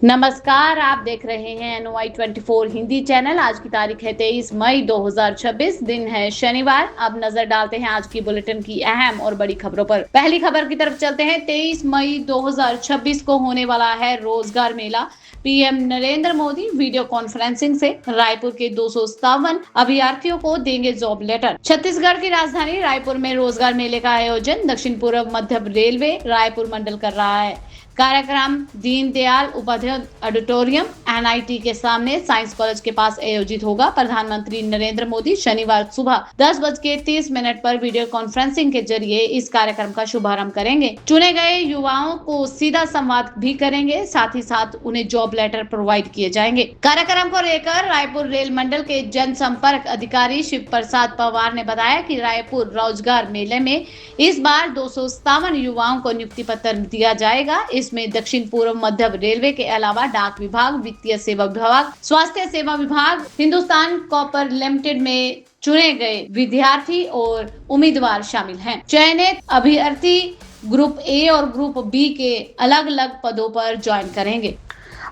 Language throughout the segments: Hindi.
नमस्कार, आप देख रहे हैं NOI 24 हिंदी चैनल। आज की तारीख है 23 मई 2026, दिन है शनिवार। अब नजर डालते हैं आज की बुलेटिन की अहम और बड़ी खबरों पर। पहली खबर की तरफ चलते हैं। 23 मई 2026 को होने वाला है रोजगार मेला। PM Narendra Modi video conferencing से रायपुर के 257 अभ्यर्थियों को देंगे जॉब लेटर। छत्तीसगढ़ की राजधानी रायपुर में रोजगार मेले का आयोजन दक्षिण पूर्व मध्य रेलवे रायपुर मंडल कर रहा है। कार्यक्रम दीनदयाल उपाध्याय ऑडिटोरियम NIT के सामने साइंस कॉलेज के पास आयोजित होगा। प्रधानमंत्री नरेंद्र मोदी शनिवार सुबह 10:30 पर वीडियो कॉन्फ्रेंसिंग के जरिए इस कार्यक्रम का शुभारंभ करेंगे। चुने गए युवाओं को सीधा संवाद भी करेंगे, साथ ही साथ उन्हें जॉब लेटर प्रोवाइड किए जाएंगे। कार्यक्रम को लेकर रायपुर रेल मंडल के जनसंपर्क अधिकारी शिव प्रसाद पवार ने बताया कि रायपुर रोजगार मेले में इस बार 257 युवाओं को नियुक्ति पत्र दिया जाएगा। इसमें दक्षिण पूर्व मध्य रेलवे के अलावा डाक विभाग, वित्तीय सेवा विभाग, स्वास्थ्य सेवा विभाग, हिंदुस्तान कॉपर लिमिटेड में चुने गए विद्यार्थी और उम्मीदवार शामिल हैं। चयनित अभ्यर्थी ग्रुप A और ग्रुप B के अलग अलग पदों पर ज्वाइन करेंगे।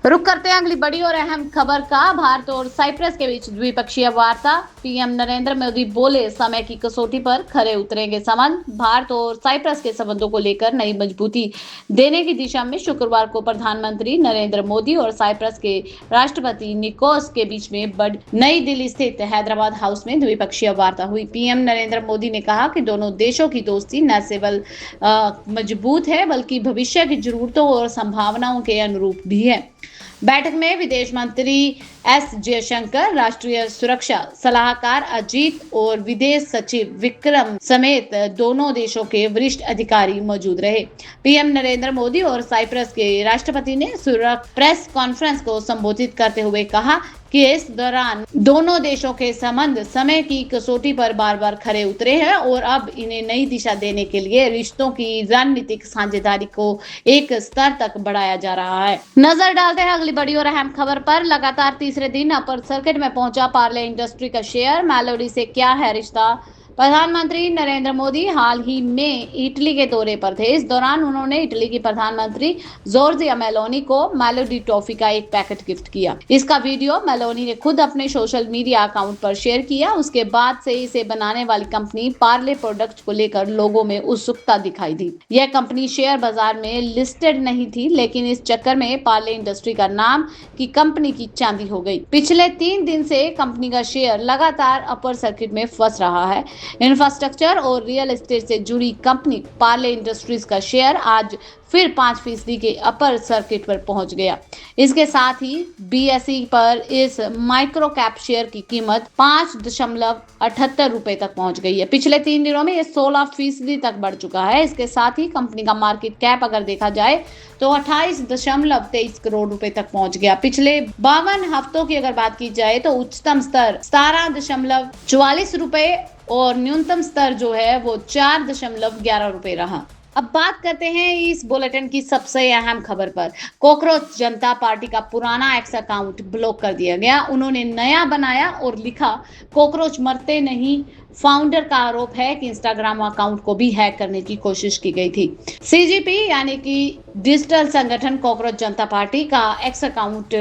रुक करते हैं अगली बड़ी और अहम खबर का। भारत और साइप्रस के बीच द्विपक्षीय वार्ता। पीएम नरेंद्र मोदी बोले, समय की कसौटी पर खरे उतरेंगे संबंध। भारत और साइप्रस के संबंधों को लेकर नई मजबूती देने की दिशा में शुक्रवार को प्रधानमंत्री नरेंद्र मोदी और साइप्रस के राष्ट्रपति निकोस के बीच में नई दिल्ली स्थित हैदराबाद हाउस में द्विपक्षीय वार्ता हुई। पीएम नरेंद्र मोदी ने कहा कि दोनों देशों की दोस्ती न केवल मजबूत है बल्कि भविष्य की जरूरतों और संभावनाओं के अनुरूप भी है। बैठक में विदेश मंत्री S जयशंकर, राष्ट्रीय सुरक्षा सलाहकार अजीत और विदेश सचिव विक्रम समेत दोनों देशों के वरिष्ठ अधिकारी मौजूद रहे। पीएम नरेंद्र मोदी और साइप्रस के राष्ट्रपति ने प्रेस कॉन्फ्रेंस को संबोधित करते हुए कहा कि इस दौरान दोनों देशों के संबंध समय की कसौटी पर बार बार खरे उतरे हैं और अब इन्हें नई दिशा देने के लिए रिश्तों की रणनीतिक साझेदारी को एक स्तर तक बढ़ाया जा रहा है। नजर डालते हैं अगली बड़ी और अहम खबर पर। लगातार तीसरे दिन अपर सर्किट में पहुंचा पार्ले इंडस्ट्री का शेयर। मेलोडी से क्या है रिश्ता। प्रधानमंत्री नरेंद्र मोदी हाल ही में इटली के दौरे पर थे। इस दौरान उन्होंने इटली की प्रधानमंत्री जॉर्जिया मेलोनी को मेलोडी टॉफी का एक पैकेट गिफ्ट किया। इसका वीडियो मेलोनी ने खुद अपने सोशल मीडिया अकाउंट पर शेयर किया। उसके बाद से इसे बनाने वाली कंपनी पार्ले प्रोडक्ट को लेकर लोगों में उत्सुकता दिखाई दी। यह कंपनी शेयर बाजार में लिस्टेड नहीं थी, लेकिन इस चक्कर में पार्ले इंडस्ट्री का नाम की कंपनी की चांदी हो गई। पिछले 3 दिन से कंपनी का शेयर लगातार अपर सर्किट में फंस रहा है। इंफ्रास्ट्रक्चर और रियल एस्टेट से जुड़ी कंपनी पार्ले इंडस्ट्रीज का शेयर आज फिर 5% के अपर सर्किट पर पहुंच गया। इसके साथ ही BSE पर इस माइक्रो कैप शेयर की कीमत 5.78 रुपए तक पहुंच गई है। पिछले 3 दिनों में ये 16% तक बढ़ चुका है। इसके साथ ही कंपनी का मार्केट कैप अगर देखा जाए तो 28.23 करोड़ रुपए तक पहुंच गया। पिछले 52 हफ्तों की अगर बात की जाए तो उच्चतम स्तर 17.44 रुपए और न्यूनतम स्तर जो है वो 4.11 रुपए रहा। अब बात करते हैं इस बुलेटिन की सबसे अहम खबर पर। कॉकरोच जनता पार्टी का पुराना एक्स अकाउंट ब्लॉक कर दिया गया। उन्होंने नया बनाया और लिखा, कॉकरोच मरते नहीं। फाउंडर का आरोप है कि इंस्टाग्राम अकाउंट को भी हैक करने की कोशिश की गई थी। CGP यानी कि डिजिटल संगठन कॉकरोच जनता पार्टी का एक्स अकाउंट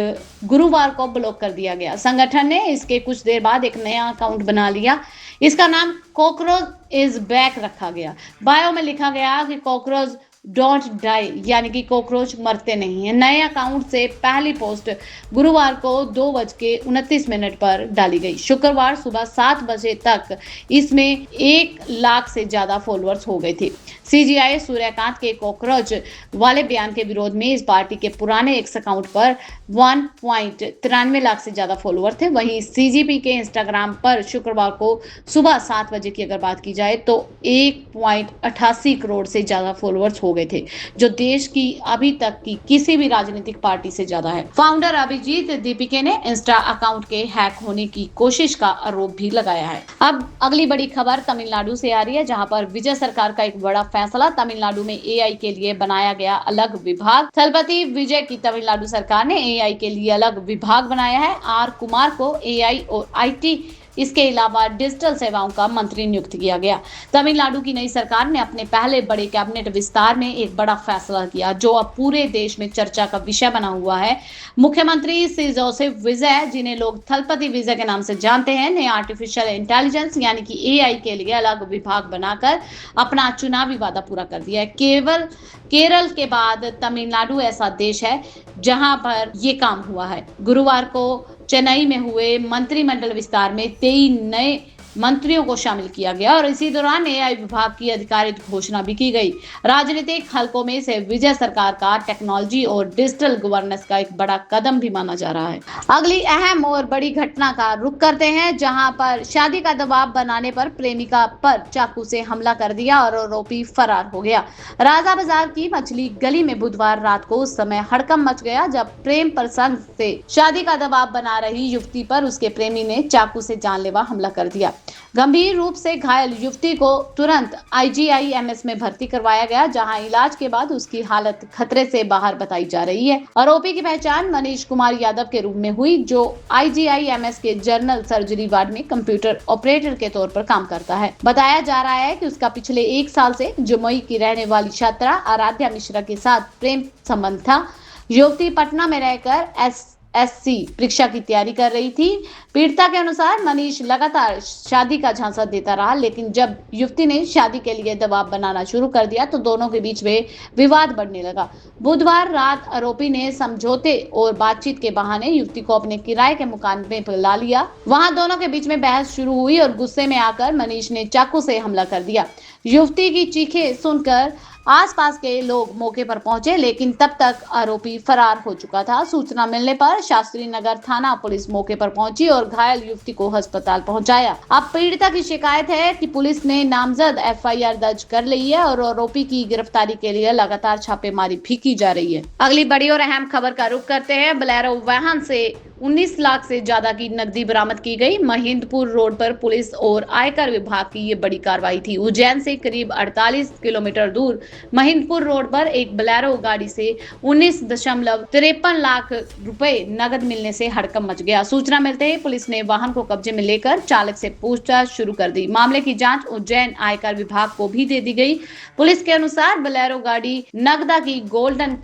गुरुवार को ब्लॉक कर दिया गया। संगठन ने इसके कुछ देर बाद एक नया अकाउंट बना लिया। इसका नाम कॉकरोच इज बैक रखा गया। बायो में लिखा गया कि कॉकरोच डोंट डाई, यानी कि कॉकरोच मरते नहीं है। नए अकाउंट से पहली पोस्ट गुरुवार को 2:29 पर डाली गई। शुक्रवार सुबह 7 बजे तक इसमें 1 लाख से ज्यादा फॉलोअर्स हो गए थे। CGI सूर्यकांत के कॉकरोच वाले बयान के विरोध में इस पार्टी के पुराने एक्स अकाउंट पर 1.93 लाख से ज्यादा फॉलोअर थे। वहीं CGP के इंस्टाग्राम पर शुक्रवार को सुबह 7 बजे की अगर बात की जाए तो 1.88 करोड़ से ज्यादा फॉलोअर्स हो गए थे, जो देश की अभी तक की किसी भी राजनीतिक पार्टी से ज्यादा है। फाउंडर अभिजीत दीपिके ने इंस्टा अकाउंट के हैक होने की कोशिश का आरोप भी लगाया है। अब अगली बड़ी खबर तमिलनाडु से आ रही है, जहां पर विजय सरकार का एक बड़ा फैसला। तमिलनाडु में AI के लिए बनाया गया अलग विभाग। थलपति विजय की तमिलनाडु सरकार ने AI के लिए अलग विभाग बनाया है। R कुमार को AI और IT इसके अलावा डिजिटल सेवाओं का मंत्री नियुक्त किया गया। तमिलनाडु की नई सरकार ने अपने पहले बड़े कैबिनेट विस्तार में एक बड़ा फैसला किया जो अब पूरे देश में चर्चा का विषय बना हुआ है। मुख्यमंत्री सी जोसेफ विजय, जिन्हें लोग थलपति विजय के नाम से जानते हैं, ने आर्टिफिशियल इंटेलिजेंस यानी कि एआई के लिए अलग विभाग बनाकर अपना चुनावी वादा पूरा कर दिया है। केवल केरल के बाद तमिलनाडु ऐसा देश है जहां पर ये काम हुआ है। गुरुवार को चेन्नई में हुए मंत्रिमंडल विस्तार में 23 नए मंत्रियों को शामिल किया गया और इसी दौरान एआई विभाग की आधिकारिक घोषणा भी की गई। राजनीतिक हलकों में से विजय सरकार का टेक्नोलॉजी और डिजिटल गवर्नेंस का एक बड़ा कदम भी माना जा रहा है। अगली अहम और बड़ी घटना का रुख करते हैं, जहां पर शादी का दबाव बनाने पर प्रेमिका पर चाकू से हमला कर दिया और आरोपी फरार हो गया। राजा बाजार की मछली गली में बुधवार रात को उस समय हड़कंप मच गया जब प्रेम प्रसंग से शादी का दबाव बना रही युवती पर उसके प्रेमी ने चाकू से जानलेवा हमला कर दिया। गंभीर रूप से घायल युवती को तुरंत आईजीआईएमएस में भर्ती करवाया गया, जहां इलाज के बाद उसकी हालत खतरे से बाहर बताई जा रही है। आरोपी की पहचान मनीष कुमार यादव के रूप में हुई, जो आईजीआईएमएस के जनरल सर्जरी वार्ड में कंप्यूटर ऑपरेटर के तौर पर काम करता है। बताया जा रहा है कि उसका पिछले 1 साल से जमुई की रहने वाली छात्रा आराध्या मिश्रा के साथ प्रेम संबंध था। युवती पटना में रहकर एसएससी परीक्षा की तैयारी कर रही थी। पीड़िता के अनुसार मनीष लगातार शादी का झांसा देता रहा, लेकिन जब युवती ने शादी के लिए दबाव बनाना शुरू कर दिया तो दोनों के बीच में विवाद बढ़ने लगा। बुधवार रात आरोपी ने समझौते और बातचीत के बहाने युवती को अपने किराए के मकान में बुला लिया। वहां दोनों के बीच में बहस शुरू हुई और गुस्से में आकर मनीष ने चाकू से हमला कर दिया। युवती की चीखें सुनकर आसपास के लोग मौके पर पहुंचे, लेकिन तब तक आरोपी फरार हो चुका था। सूचना मिलने पर शास्त्री नगर थाना पुलिस मौके पर पहुंची और घायल युवती को अस्पताल पहुंचाया। अब पीड़िता की शिकायत है कि पुलिस ने नामजद एफआईआर दर्ज कर ली है और आरोपी की गिरफ्तारी के लिए लगातार छापेमारी भी की जा रही है। अगली बड़ी और अहम खबर का रुख करते हैं। बोलेरो वाहन से 19 लाख से ज्यादा की नकदी बरामद की गई। महिंदपुर रोड पर पुलिस और आयकर विभाग की ये बड़ी कार्रवाई थी। उज्जैन से करीब 48 किलोमीटर दूर महिंदपुर रोड पर एक बोलेरो गाड़ी से 19.53 लाख रुपए नगद मिलने से हड़कंप मच गया। सूचना मिलते ही पुलिस ने वाहन को कब्जे में लेकर चालक से पूछताछ शुरू कर दी। मामले की जांच उज्जैन आयकर विभाग को भी दे दी गई। पुलिस के अनुसार बोलेरो गाड़ी नगदा की गोल्डन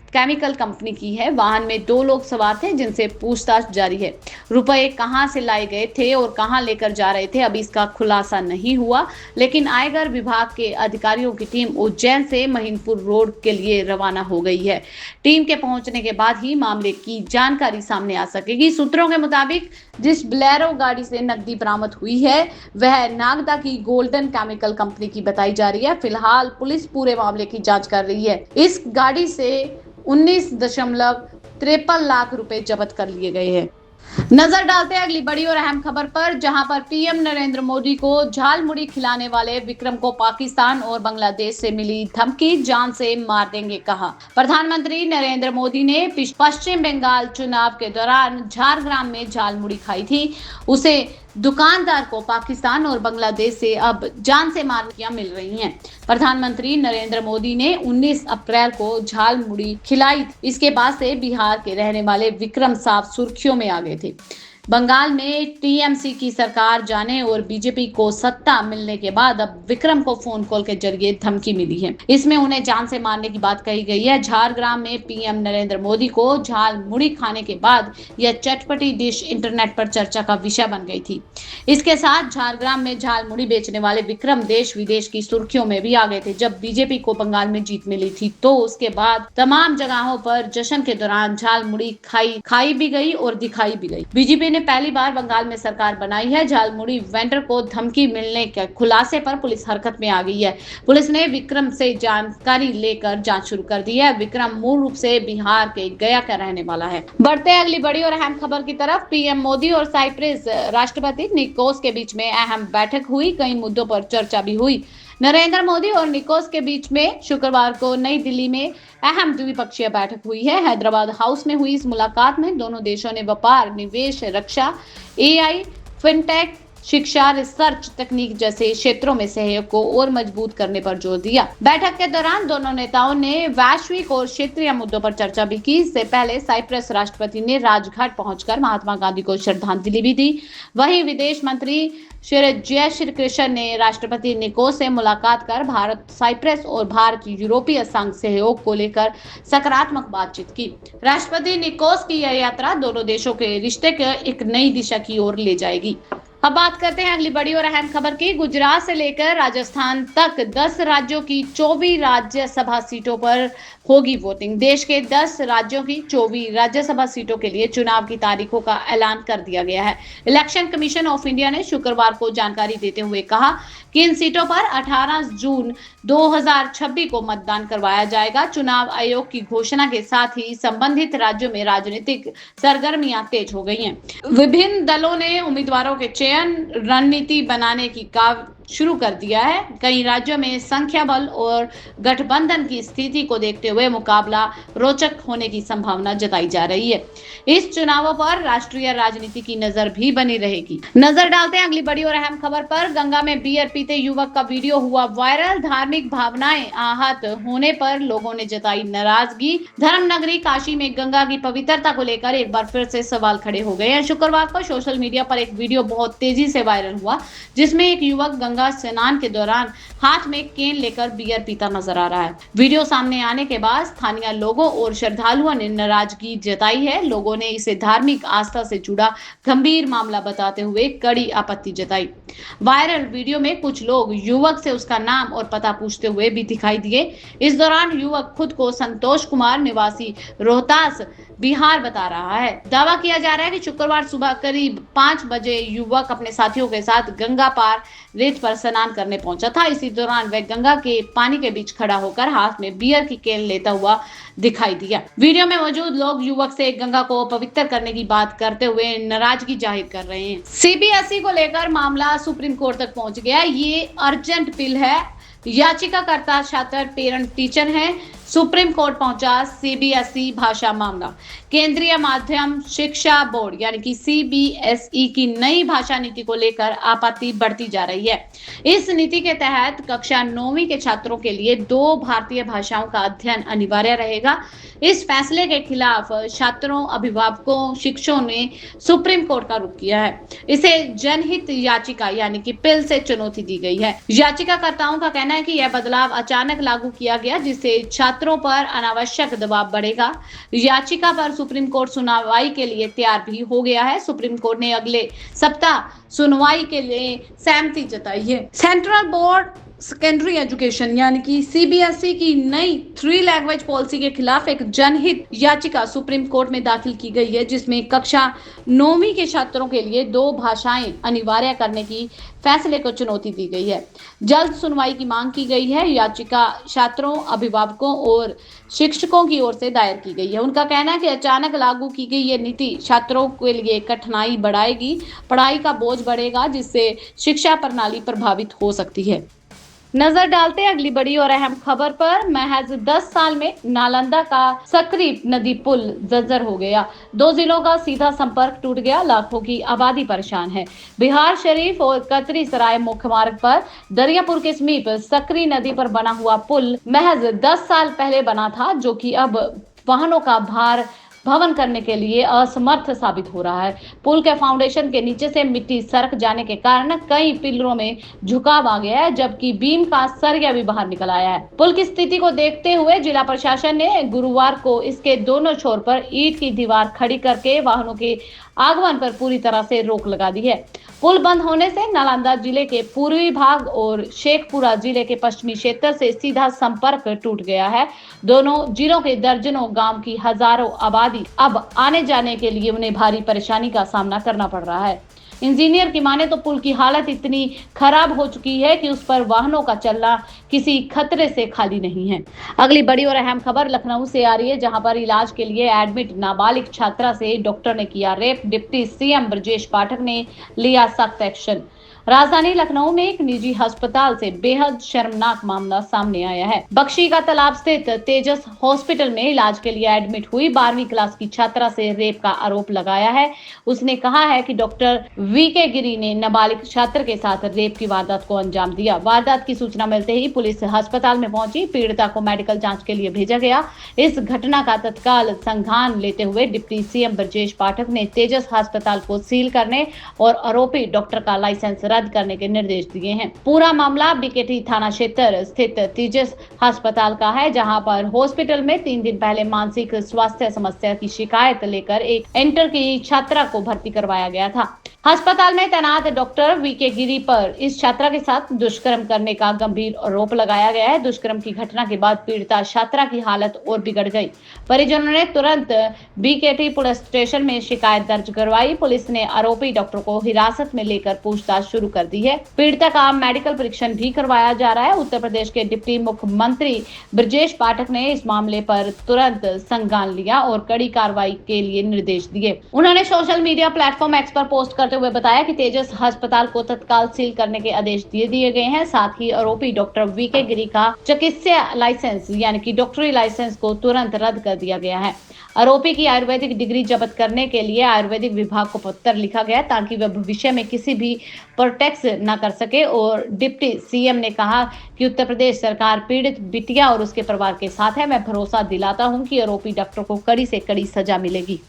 केमिकल कंपनी की है। वाहन में 2 लोग सवार थे जिनसे पूछताछ जारी है। रुपए कहां से लाए गए थे और कहां लेकर जा रहे थे अभी इसका खुलासा नहीं हुआ, लेकिन आयकर विभाग के अधिकारियों की टीम उज्जैन से महिंदपुर रोड के लिए रवाना हो गई है। टीम के पहुंचने के बाद ही मामले की जानकारी सामने आ सकेगी। सूत्रों के मुताबिक जिस बोलेरो गाड़ी से नकदी बरामद हुई है वह नागदा की गोल्डन केमिकल कंपनी की बताई जा रही है। फिलहाल पुलिस पूरे मामले की जांच कर रही है। इस गाड़ी से 19.53 लाख रुपए जब्त कर लिए गए हैं। नजर डालते हैं अगली बड़ी और अहम खबर पर, जहां पर पीएम नरेंद्र मोदी को झालमुड़ी खिलाने वाले विक्रम को पाकिस्तान और बांग्लादेश से मिली धमकी, जान से मार देंगे कहा। प्रधानमंत्री नरेंद्र मोदी ने पश्चिम बंगाल चुनाव के दौरान झारग्राम में झालमुड़ी खाई थी। उसे दुकानदार को पाकिस्तान और बांग्लादेश से अब जान से मारने मिल रही हैं। प्रधानमंत्री नरेंद्र मोदी ने 19 अप्रैल को झालमुड़ी खिलाई। इसके बाद से बिहार के रहने वाले विक्रम साहब सुर्खियों में आ गए थे। बंगाल में टीएमसी की सरकार जाने और बीजेपी को सत्ता मिलने के बाद अब विक्रम को फोन कॉल के जरिए धमकी मिली है। इसमें उन्हें जान से मारने की बात कही गई है। झारग्राम में पीएम नरेंद्र मोदी को झाल मुड़ी खाने के बाद यह चटपटी डिश इंटरनेट पर चर्चा का विषय बन गई थी। इसके साथ झारग्राम में झाल मुड़ी बेचने वाले विक्रम देश विदेश की सुर्खियों में भी आ गए थे। जब बीजेपी को बंगाल में जीत मिली थी तो उसके बाद तमाम जगहों पर जश्न के दौरान झाल मुड़ी खाई भी गई और दिखाई भी गई। बीजेपी पहली बार बंगाल में सरकार बनाई है। झालमुड़ी वेंडर को धमकी मिलने के खुलासे पर पुलिस हरकत में आ गई है। पुलिस ने विक्रम से जानकारी लेकर जांच शुरू कर दी है। विक्रम मूल रूप से बिहार के गया का रहने वाला है। बढ़ते हैं अगली बड़ी और अहम खबर की तरफ। पीएम मोदी और साइप्रस राष्ट्रपति निकोस के बीच में अहम बैठक हुई। कई मुद्दों पर चर्चा भी हुई। नरेंद्र मोदी और निकोस के बीच में शुक्रवार को नई दिल्ली में अहम द्विपक्षीय बैठक हुई है। हैदराबाद हाउस में हुई इस मुलाकात में दोनों देशों ने व्यापार, निवेश, रक्षा, एआई, फिनटेक, शिक्षा, रिसर्च, तकनीक जैसे क्षेत्रों में सहयोग को और मजबूत करने पर जोर दिया। बैठक के दौरान दोनों नेताओं ने वैश्विक और क्षेत्रीय मुद्दों पर चर्चा भी की। इससे पहले साइप्रस राष्ट्रपति ने राजघाट पहुंचकर महात्मा गांधी को श्रद्धांजलि भी दी। वहीं विदेश मंत्री श्री जय श्री कृष्ण ने राष्ट्रपति निकोस से मुलाकात कर भारत साइप्रस और भारत यूरोपीय संघ सहयोग को लेकर सकारात्मक बातचीत की। राष्ट्रपति निकोस की यह यात्रा दोनों देशों के रिश्ते के एक नई दिशा की ओर ले जाएगी। अब बात करते हैं अगली बड़ी और अहम खबर की। गुजरात से लेकर राजस्थान तक 10 राज्यों की 24 राज्यसभा सीटों पर होगी वोटिंग। देश के 10 राज्यों की 24 राज्यसभा सीटों के लिए चुनाव की तारीखों का ऐलान कर दिया गया है। इलेक्शन कमीशन ऑफ इंडिया ने शुक्रवार को जानकारी देते हुए कहा कि इन सीटों पर 18 जून 2026 को मतदान करवाया जाएगा। चुनाव आयोग की घोषणा के साथ ही संबंधित राज्यों में राजनीतिक सरगर्मियां तेज हो गई हैं। विभिन्न दलों ने उम्मीदवारों के चयन रणनीति बनाने की काम शुरू कर दिया है। कई राज्यों में संख्या बल और गठबंधन की स्थिति को देखते हुए मुकाबला रोचक होने की संभावना जताई जा रही है। इस चुनावों पर राष्ट्रीय राजनीति की नजर भी बनी रहेगी। नजर डालते हैं अगली बड़ी और अहम खबर पर। गंगा में बियर पीते युवक का वीडियो हुआ वायरल। धार्मिक भावनाएं आहत होने पर लोगों ने जताई नाराजगी। धर्म नगरी काशी में गंगा की पवित्रता को लेकर एक बार फिर से सवाल खड़े हो गए हैं। शुक्रवार को सोशल मीडिया पर एक वीडियो बहुत तेजी से वायरल हुआ, जिसमें एक युवक गंगा स्नान के दौरान हाथ में केन लेकर बियर पीता नजर आ रहा है। वीडियो सामने आने के बाद स्थानीय लोगों और श्रद्धालुओं ने नाराजगी जताई है। लोगों ने इसे धार्मिक आस्था से जुड़ा गंभीर मामला बताते हुए कड़ी आपत्ति जताई। वायरल वीडियो में कुछ लोग युवक से उसका नाम और पता पूछते हुए भी दिखाई दिए। इस दौरान युवक खुद को संतोष कुमार निवासी रोहतास बिहार बता रहा है। दावा किया जा रहा है कि शुक्रवार सुबह करीब 5 बजे युवक अपने साथियों के साथ गंगा पार रेत पर स्नान करने पहुंचा था। इसी दौरान वह गंगा के पानी के बीच खड़ा होकर हाथ में बियर की केन लेता हुआ दिखाई दिया। वीडियो में मौजूद लोग युवक से गंगा को पवित्र करने की बात करते हुए नाराजगी जाहिर कर रहे हैं। सीबीएसई को लेकर मामला सुप्रीम कोर्ट तक पहुंच गया। ये अर्जेंट पिल है। याचिकाकर्ता छात्र पेरेंट टीचर हैं। सुप्रीम कोर्ट पहुंचा सीबीएसई भाषा मामला। केंद्रीय माध्यम शिक्षा बोर्ड यानी कि सीबीएसई की नई भाषा नीति को लेकर आपत्ति बढ़ती जा रही है। इस नीति के तहत कक्षा 9वीं के छात्रों के लिए 2 भारतीय भाषाओं का अध्ययन अनिवार्य रहेगा। इस फैसले के खिलाफ छात्रों, अभिभावकों, शिक्षकों ने सुप्रीम कोर्ट का रुख किया है। इसे जनहित याचिका यानी कि पिल से चुनौती दी गई है। याचिकाकर्ताओं का कहना है कि यह बदलाव अचानक लागू किया गया, जिससे छात्रों पर अनावश्यक दबाव बढ़ेगा। याचिका पर सुप्रीम कोर्ट सुनवाई के लिए तैयार भी हो गया है। सुप्रीम कोर्ट ने अगले सप्ताह सुनवाई के लिए सहमति जताई है। सेंट्रल बोर्ड सेकेंडरी एजुकेशन यानी कि सीबीएसई की नई 3 लैंग्वेज पॉलिसी के खिलाफ एक जनहित याचिका सुप्रीम कोर्ट में दाखिल की गई है, जिसमें कक्षा 9वीं के छात्रों के लिए 2 भाषाएं अनिवार्य करने की फैसले को चुनौती दी गई है। जल्द सुनवाई की मांग की गई है। याचिका छात्रों, अभिभावकों और शिक्षकों की ओर से दायर की गई है। उनका कहना है कि अचानक लागू की गई ये नीति छात्रों के लिए कठिनाई बढ़ाएगी, पढ़ाई का बोझ बढ़ेगा, जिससे शिक्षा प्रणाली प्रभावित हो सकती है। नजर डालते हैं अगली बड़ी और अहम खबर पर। महज 10 साल में नालंदा का सकरी नदी पुल जर्जर हो गया। 2 जिलों का सीधा संपर्क टूट गया। लाखों की आबादी परेशान है। बिहार शरीफ और कतरी सराय मुख्य मार्ग पर दरियापुर के समीप सकरी नदी पर बना हुआ पुल महज 10 साल पहले बना था, जो कि अब वाहनों का भार भवन करने के लिए असमर्थ साबित हो रहा है। पुल के फाउंडेशन के नीचे से मिट्टी सरक जाने के कारण कई पिलरों में झुकाव आ गया है, जबकि बीम का सरिया भी बाहर निकल आया है। पुल की स्थिति को देखते हुए जिला प्रशासन ने गुरुवार को इसके दोनों छोर पर ईंट की दीवार खड़ी करके वाहनों के आगमन पर पूरी तरह से रोक लगा दी है। पुल बंद होने से नालंदा जिले के पूर्वी भाग और शेखपुरा जिले के पश्चिमी क्षेत्र से सीधा संपर्क टूट गया है। दोनों जिलों के दर्जनों गांव की हजारों आबादी अब आने जाने के लिए उन्हें भारी परेशानी का सामना करना पड़ रहा है। इंजीनियर की माने तो पुल की हालत इतनी खराब हो चुकी है कि उस पर वाहनों का चलना किसी खतरे से खाली नहीं है। अगली बड़ी और अहम खबर लखनऊ से आ रही है, जहां पर इलाज के लिए एडमिट नाबालिग छात्रा से डॉक्टर ने किया rape. Deputy CM Brajesh Pathak ने लिया सख्त एक्शन। राजधानी लखनऊ में एक निजी अस्पताल से बेहद शर्मनाक मामला सामने आया है। बख्शी का तालाब स्थित तेजस हॉस्पिटल में इलाज के लिए एडमिट हुई 12वीं क्लास की छात्रा से रेप का आरोप लगाया है। उसने कहा है कि डॉक्टर वीके गिरी ने नाबालिग छात्र के साथ रेप की वारदात को अंजाम दिया। वारदात की सूचना मिलते ही पुलिस अस्पताल में पहुंची, पीड़िता को मेडिकल जाँच के लिए भेजा गया। इस घटना का तत्काल संज्ञान लेते हुए डिप्टी सीएम ब्रजेश पाठक ने तेजस अस्पताल को सील करने और आरोपी डॉक्टर का लाइसेंस रद्द करने के निर्देश दिए हैं। पूरा मामला बीकेटी थाना क्षेत्र स्थित तेजस अस्पताल का है, जहां पर हॉस्पिटल में 3 दिन पहले मानसिक स्वास्थ्य समस्या की शिकायत लेकर एक इंटर की छात्रा को भर्ती करवाया गया था। अस्पताल में तैनात डॉक्टर वीके गिरी पर इस छात्रा के साथ दुष्कर्म करने का गंभीर आरोप लगाया गया है। दुष्कर्म की घटना के बाद पीड़िता छात्रा की हालत और बिगड़ गई। परिजनों ने तुरंत बीकेटी पुलिस स्टेशन में शिकायत दर्ज करवाई। पुलिस ने आरोपी डॉक्टर को हिरासत में लेकर पूछताछ शुरू कर दी है। पीड़िता का मेडिकल परीक्षण भी करवाया जा रहा है। उत्तर प्रदेश के डिप्टी मुख्यमंत्री ब्रजेश पाठक ने इस मामले पर तुरंत संज्ञान लिया और कड़ी कार्रवाई के लिए निर्देश दिए। उन्होंने सोशल मीडिया प्लेटफॉर्म एक्स पर पोस्ट करते हुए बताया कि तेजस अस्पताल को तत्काल सील करने के आदेश दे दिए गए हैं। साथ ही आरोपी डॉक्टर वीके गिरी का चिकित्सा लाइसेंस यानी कि डॉक्टरी लाइसेंस को तुरंत रद्द कर दिया गया है। आरोपी की आयुर्वेदिक डिग्री जब्त करने के लिए आयुर्वेदिक विभाग को पत्र लिखा गया ताकि वह भविष्य में किसी भी प्रोटेक्स न कर सके। और डिप्टी सीएम ने कहा कि उत्तर प्रदेश सरकार पीड़ित बिटिया और उसके परिवार के साथ है। मैं भरोसा दिलाता हूं कि आरोपी डॉक्टर को कड़ी से कड़ी सजा मिलेगी।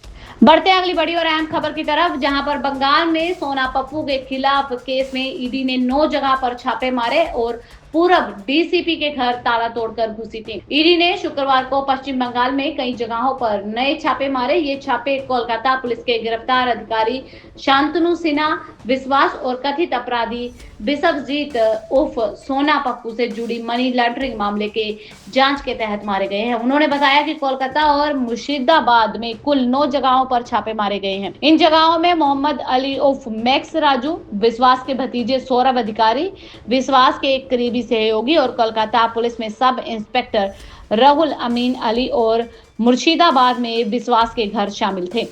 बढ़ते हैं अगली बड़ी और अहम खबर की तरफ, जहां पर बंगाल में सोना पप्पू के खिलाफ केस में ईडी ने 9 जगह पर छापे मारे और पूर्व डीसीपी के घर ताला तोड़कर घुसी थी। ईडी ने शुक्रवार को पश्चिम बंगाल में कई जगहों पर नए छापे मारे। ये छापे कोलकाता पुलिस के गिरफ्तार अधिकारी शांतनु सिन्हा विश्वास और कथित अपराधी बिशपजीत उर्फ सोना पप्पू से जुड़ी मनी लॉन्ड्रिंग मामले के जांच के तहत मारे गए हैं। उन्होंने बताया कि कोलकाता और मुर्शिदाबाद में कुल 9 जगहों पर छापे मारे गए हैं। इन जगहों में मोहम्मद अली उर्फ मैक्स राजू, विश्वास के भतीजे सौरभ अधिकारी, विश्वास के एक करीबी सहयोगी और कोलकाता पुलिस में सब इंस्पेक्टर राहुल अमीन अली और मुर्शिदाबाद में विश्वास के घर शामिल थे।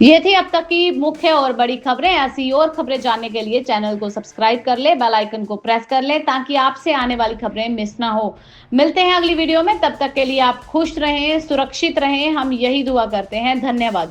ये थी अब तक की मुख्य और बड़ी खबरें। ऐसी और खबरें जानने के लिए चैनल को सब्सक्राइब कर ले, बेल आइकन को प्रेस कर ले ताकि आपसे आने वाली खबरें मिस ना हो। मिलते हैं अगली वीडियो में, तब तक के लिए आप खुश रहें, सुरक्षित रहें, हम यही दुआ करते हैं। धन्यवाद।